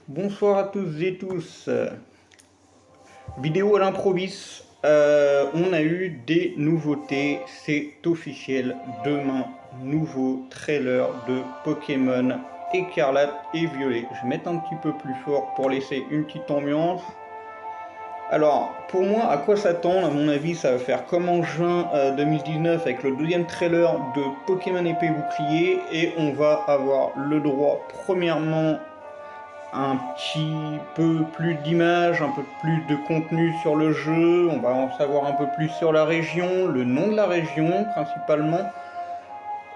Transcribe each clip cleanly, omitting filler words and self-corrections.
Bonsoir à tous et tous. Vidéo à l'improviste. On a eu des nouveautés, c'est officiel. Demain, nouveau trailer de Pokémon Écarlate et Violet. Je vais mettre un petit peu plus fort pour laisser une petite ambiance. Alors, pour moi, à quoi s'attendre? À mon avis, ça va faire comme en juin 2019 avec le deuxième trailer de Pokémon Épée et Bouclier. Et on va avoir le droit, premièrement, un petit peu plus d'images, un peu plus de contenu sur le jeu, on va en savoir un peu plus sur la région, le nom de la région principalement.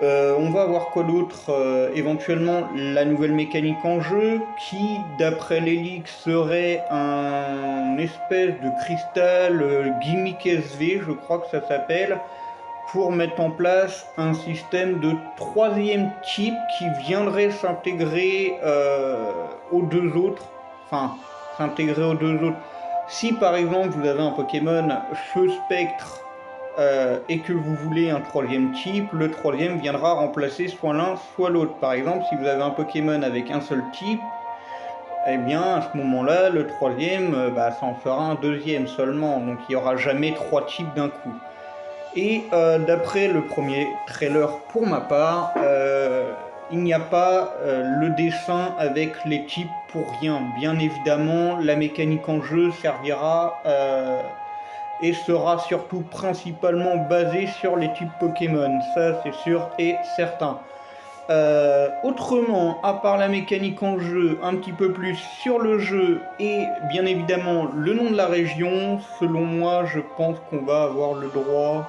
On va avoir quoi d'autre? Éventuellement la nouvelle mécanique en jeu qui, d'après les leaks, serait un espèce de cristal gimmick SV, je crois que ça s'appelle, pour mettre en place un système de troisième type qui viendrait s'intégrer aux deux autres. Enfin, s'intégrer aux deux autres. Si par exemple vous avez un Pokémon Feu Spectre et que vous voulez un troisième type, le troisième viendra remplacer soit l'un soit l'autre. Par exemple, si vous avez un Pokémon avec un seul type, eh bien à ce moment-là, le troisième, ça en fera un deuxième seulement. Donc il n'y aura jamais trois types d'un coup. Et d'après le premier trailer pour ma part, il n'y a pas le dessin avec les types pour rien. Bien évidemment, la mécanique en jeu servira et sera surtout principalement basée sur les types Pokémon. Ça, c'est sûr et certain. Autrement, à part la mécanique en jeu, un petit peu plus sur le jeu et bien évidemment le nom de la région, selon moi, je pense qu'on va avoir le droit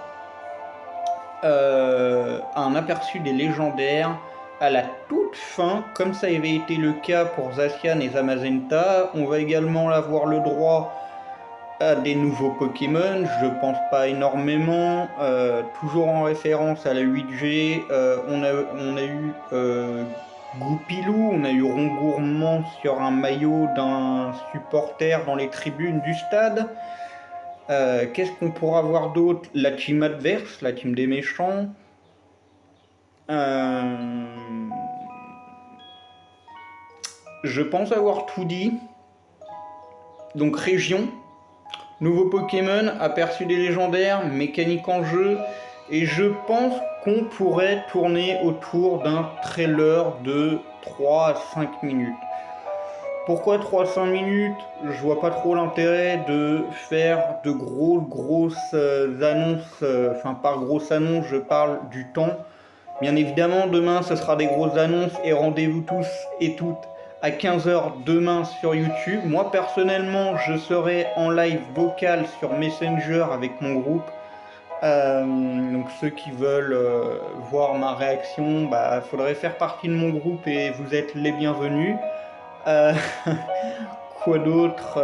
un aperçu des légendaires à la toute fin, comme ça avait été le cas pour Zacian et Zamazenta. On va également avoir le droit à des nouveaux Pokémon, je pense pas énormément, toujours en référence à la 8G, on a eu Goupilou, on a eu Rongourmand sur un maillot d'un supporter dans les tribunes du stade. Qu'est-ce qu'on pourra voir d'autre? La team adverse, la team des méchants. Je pense avoir tout dit. Donc région, nouveau Pokémon, aperçu des légendaires, mécanique en jeu. Et je pense qu'on pourrait tourner autour d'un trailer de 3 à 5 minutes. Pourquoi 3-5 minutes? Je vois pas trop l'intérêt de faire de grosses annonces, enfin par grosses annonces je parle du temps. Bien évidemment demain ce sera des grosses annonces et rendez-vous tous et toutes à 15h demain sur YouTube. Moi personnellement je serai en live vocal sur Messenger avec mon groupe. Donc ceux qui veulent voir ma réaction, faudrait faire partie de mon groupe et vous êtes les bienvenus. Euh, quoi d'autre?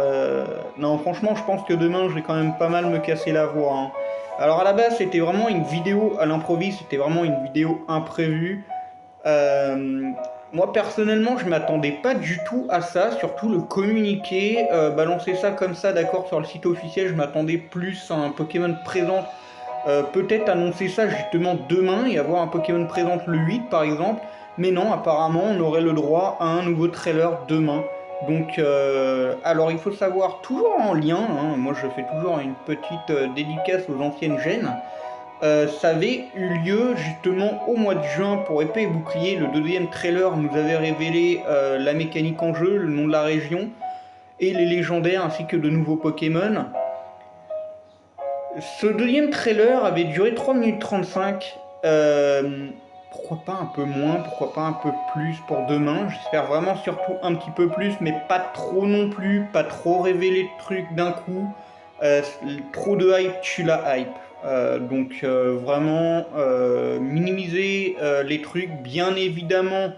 Non, franchement, je pense que demain, je vais quand même pas mal me casser la voix, hein. Alors à la base, c'était vraiment une vidéo à l'improviste, c'était vraiment une vidéo imprévue. Moi, personnellement, je m'attendais pas du tout à ça, surtout le communiqué, balancer ça comme ça, d'accord, sur le site officiel, je m'attendais plus à un Pokémon présente. Peut-être annoncer ça justement demain et avoir un Pokémon présente le 8 par exemple. Mais non, apparemment, on aurait le droit à un nouveau trailer demain. Donc, alors il faut savoir, toujours en lien, hein, moi je fais toujours une petite dédicace aux anciennes gènes. Ça avait eu lieu justement au mois de juin pour Épée et Bouclier. Le deuxième trailer nous avait révélé la mécanique en jeu, le nom de la région et les légendaires ainsi que de nouveaux Pokémon. Ce deuxième trailer avait duré 3 minutes 35. Pourquoi pas un peu moins, pourquoi pas un peu plus pour demain. J'espère vraiment surtout un petit peu plus, mais pas trop non plus, pas trop révéler de trucs d'un coup. Trop de hype tue la hype. Donc vraiment minimiser les trucs. Bien évidemment,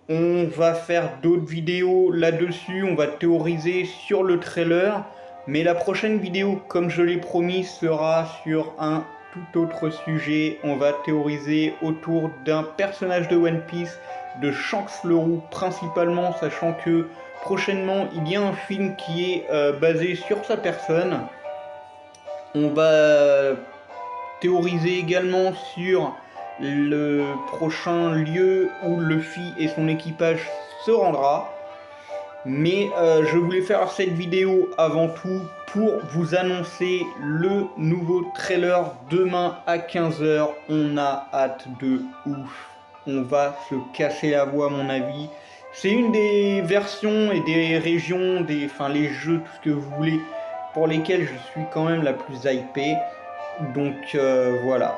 on va faire d'autres vidéos là-dessus, on va théoriser sur le trailer. Mais la prochaine vidéo, comme je l'ai promis, sera sur un tout autre sujet. On va théoriser autour d'un personnage de One Piece, de Shanks le Roux principalement, sachant que prochainement il y a un film qui est basé sur sa personne. On va théoriser également sur le prochain lieu où Luffy et son équipage se rendra. Mais je voulais faire cette vidéo avant tout pour vous annoncer le nouveau trailer demain à 15 h. On a hâte de ouf. On va se casser la voix à mon avis. C'est une des versions et des régions, les jeux, tout ce que vous voulez, pour lesquels je suis quand même la plus hypée. Donc voilà.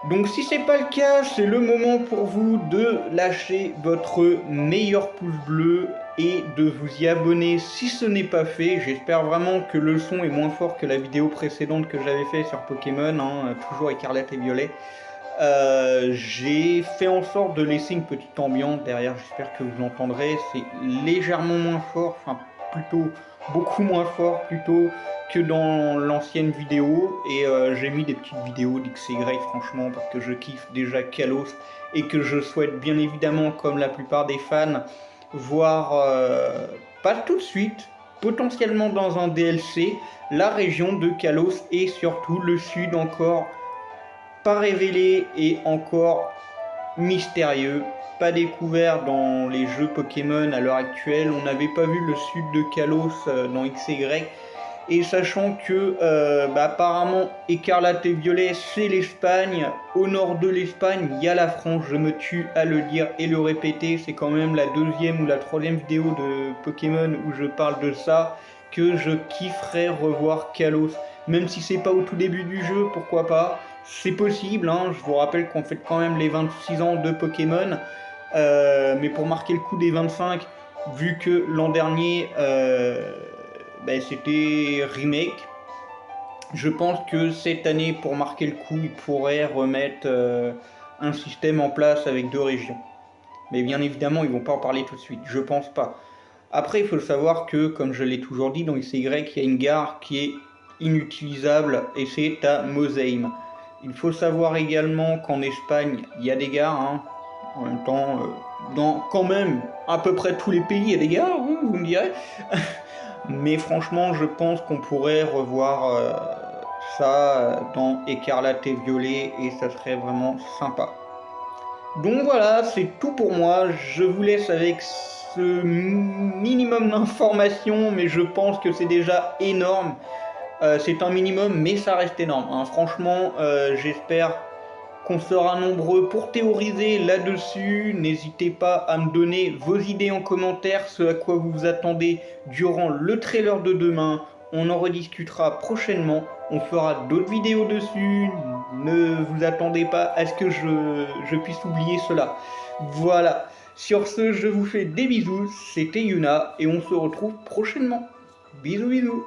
Donc si c'est pas le cas, c'est le moment pour vous de lâcher votre meilleur pouce bleu et de vous y abonner si ce n'est pas fait. J'espère vraiment que le son est moins fort que la vidéo précédente que j'avais fait sur Pokémon, toujours écarlate et violet. J'ai fait en sorte de laisser une petite ambiance derrière, j'espère que vous l'entendrez. C'est légèrement moins fort, enfin plutôt beaucoup moins fort plutôt que dans l'ancienne vidéo, et j'ai mis des petites vidéos d'XY franchement parce que je kiffe déjà Kalos et que je souhaite bien évidemment, comme la plupart des fans, voir, pas tout de suite, potentiellement dans un DLC, la région de Kalos et surtout le sud encore pas révélé et encore mystérieux, pas découvert dans les jeux Pokémon à l'heure actuelle. On n'avait pas vu le sud de Kalos dans XY, et sachant que apparemment Écarlate et Violet c'est l'Espagne, au nord de l'Espagne il y a la France, je me tue à le dire et le répéter, c'est quand même la deuxième ou la troisième vidéo de Pokémon où je parle de ça, que je kifferais revoir Kalos, même si c'est pas au tout début du jeu, pourquoi pas. C'est possible, je vous rappelle qu'on fête quand même les 26 ans de Pokémon, mais pour marquer le coup des 25, vu que l'an dernier c'était remake, je pense que cette année, pour marquer le coup, ils pourraient remettre un système en place avec 2 régions. Mais bien évidemment, ils vont pas en parler tout de suite, je pense pas. Après, il faut savoir que, comme je l'ai toujours dit, dans XY, il y a une gare qui est inutilisable, et c'est à Moseim. Il faut savoir également qu'en Espagne, il y a des gares, en même temps, dans quand même à peu près tous les pays, il y a des gares, vous me direz. Mais franchement, je pense qu'on pourrait revoir ça dans Écarlate et Violet, et ça serait vraiment sympa. Donc voilà, c'est tout pour moi. Je vous laisse avec ce minimum d'informations, mais je pense que c'est déjà énorme. C'est un minimum, mais ça reste énorme. Franchement, j'espère qu'on sera nombreux pour théoriser là-dessus. N'hésitez pas à me donner vos idées en commentaire, ce à quoi vous vous attendez durant le trailer de demain. On en rediscutera prochainement. On fera d'autres vidéos dessus. Ne vous attendez pas à ce que je puisse oublier cela. Voilà. Sur ce, je vous fais des bisous. C'était Yuna et on se retrouve prochainement. Bisous bisous.